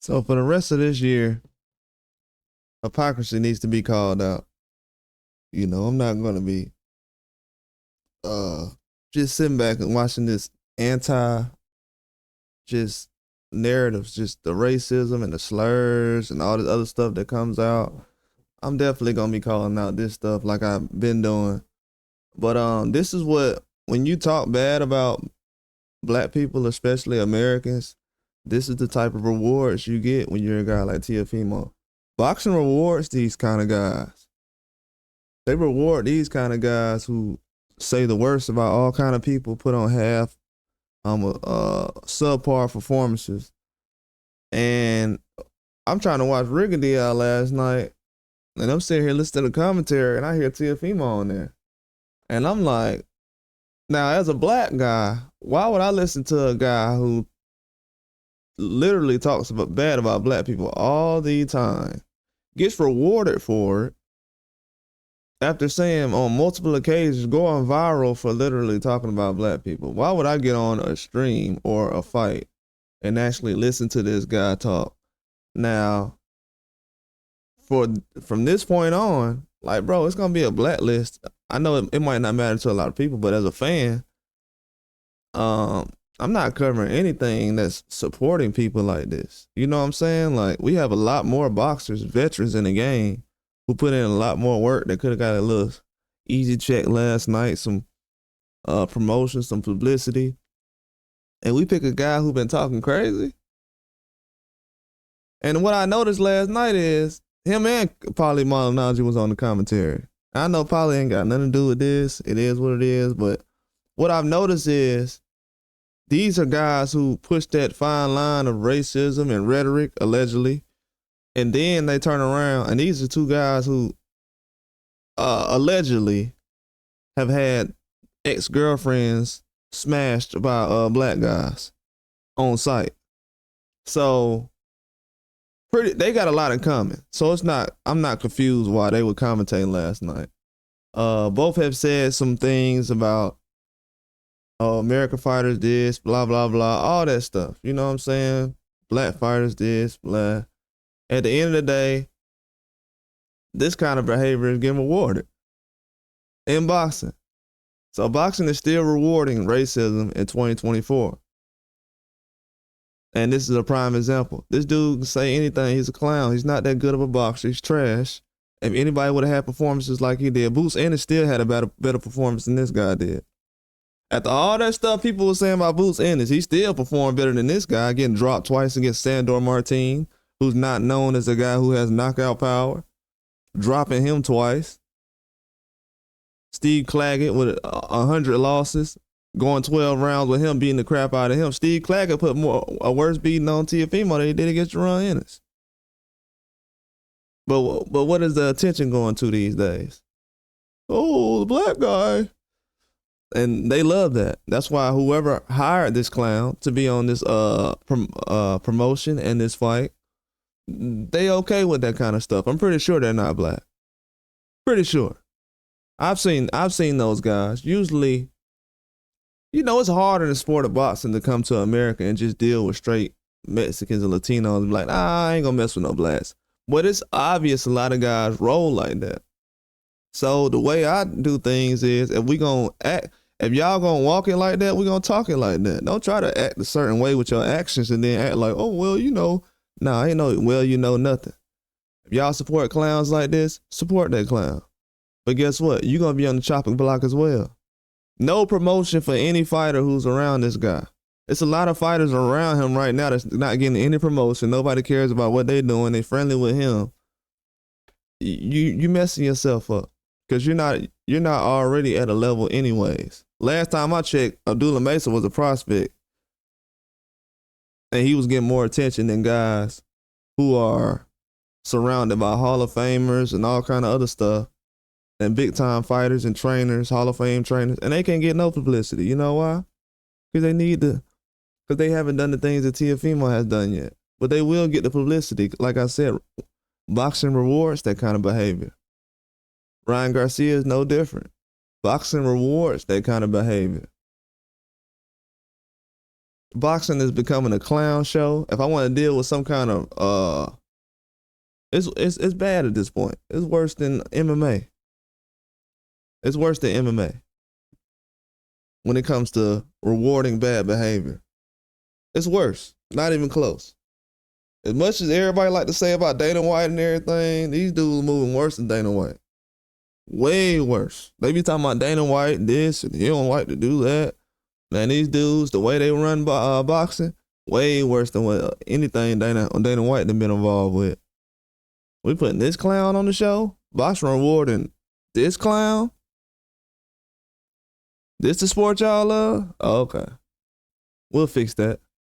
So for the rest of this year, hypocrisy needs to be called out. I'm not gonna be uh just sitting back and watching this anti just narratives, just the racism and the slurs and all this other stuff that comes out. I'm definitely gonna be calling out this stuff like I've been doing. But this is what when you talk bad about black people, especially Americans, this is the type of rewards you get when you're a guy like Teofimo. Boxing rewards these kind of guys. They reward these kind of guys who say the worst about all kind of people, put on half subpar performances. And I'm trying to watch Riggedy out last night, and I'm sitting here listening to the commentary, and I hear Teofimo on there. And I'm like, now as a black guy, why would I listen to a guy who literally talks bad about black people all the time, gets rewarded for it, after saying on multiple occasions, going viral for literally talking about black people? Why would I get on a stream or a fight and actually listen to this guy talk? Now, from this point on, like, bro, it's gonna be a blacklist. I know it might not matter to a lot of people, but as a fan, I'm not covering anything that's supporting people like this. You know what I'm saying? Like, we have a lot more boxers, veterans in the game who put in a lot more work that could have got a little easy check last night, some promotion, some publicity. And we pick a guy who been talking crazy. And what I noticed last night is him and Paulie Malignaggi was on the commentary. I know Paulie ain't got nothing to do with this. It is what it is. But what I've noticed is these are guys who push that fine line of racism and rhetoric, allegedly. And then they turn around, and these are two guys who allegedly have had ex-girlfriends smashed by black guys on site. So they got a lot in common. So I'm not confused why they were commentating last night. Both have said some things about American fighters this, blah, blah, blah, all that stuff. You know what I'm saying? Black fighters this, blah. At the end of the day, this kind of behavior is getting rewarded in boxing. So boxing is still rewarding racism in 2024. And this is a prime example. This dude can say anything. He's a clown. He's not that good of a boxer. He's trash. If anybody would have had performances like he did, Boots Ennis still had a better performance than this guy did. After all that stuff people were saying about Boots Ennis, he still performed better than this guy, getting dropped twice against Sandor Martin, who's not known as a guy who has knockout power, dropping him twice. Steve Claggett with 100 losses, going 12 rounds with him beating the crap out of him. Steve Claggett put a worse beating on Teofimo than he did against Jerron Ennis. But what is the attention going to these days? Oh, the black guy. And they love that. That's why whoever hired this clown to be on this promotion and this fight, they okay with that kind of stuff. I'm pretty sure they're not black. Pretty sure. I've seen those guys. Usually, it's hard in the sport of boxing to come to America and just deal with straight Mexicans and Latinos and be like, I ain't gonna mess with no blacks. But it's obvious a lot of guys roll like that. So the way I do things is, if y'all gonna walk it like that, we gonna talk it like that. Don't try to act a certain way with your actions and then act like, oh, well, Nah, ain't no, well, nothing. If y'all support clowns like this, support that clown. But guess what? You're gonna be on the chopping block as well. No promotion for any fighter who's around this guy. It's a lot of fighters around him right now that's not getting any promotion. Nobody cares about what they're doing. They friendly with him. You messing yourself up because you're not already at a level anyways. Last time I checked, Abdullah Mesa was a prospect, and he was getting more attention than guys who are surrounded by Hall of Famers and all kind of other stuff, and big time fighters and trainers, Hall of Fame trainers, and they can't get no publicity. You know why? Because they haven't done the things that Teofimo has done yet. But they will get the publicity. Like I said, boxing rewards that kind of behavior. Ryan Garcia is no different. Boxing rewards that kind of behavior. boxing is becoming a clown show. If I want to deal with some kind of it's bad at this point. It's worse than MMA. It's worse than MMA when it comes to rewarding bad behavior. It's worse. Not even close. As much as everybody like to say about Dana White and everything, these dudes moving worse than Dana White. Way worse. They be talking about Dana White this and he don't like to do that. Man, these dudes, the way they run boxing, way worse than what anything Dana White done been involved with. We putting this clown on the show, boxing rewarding this clown. This the sport y'all love? Oh, okay. We'll fix that.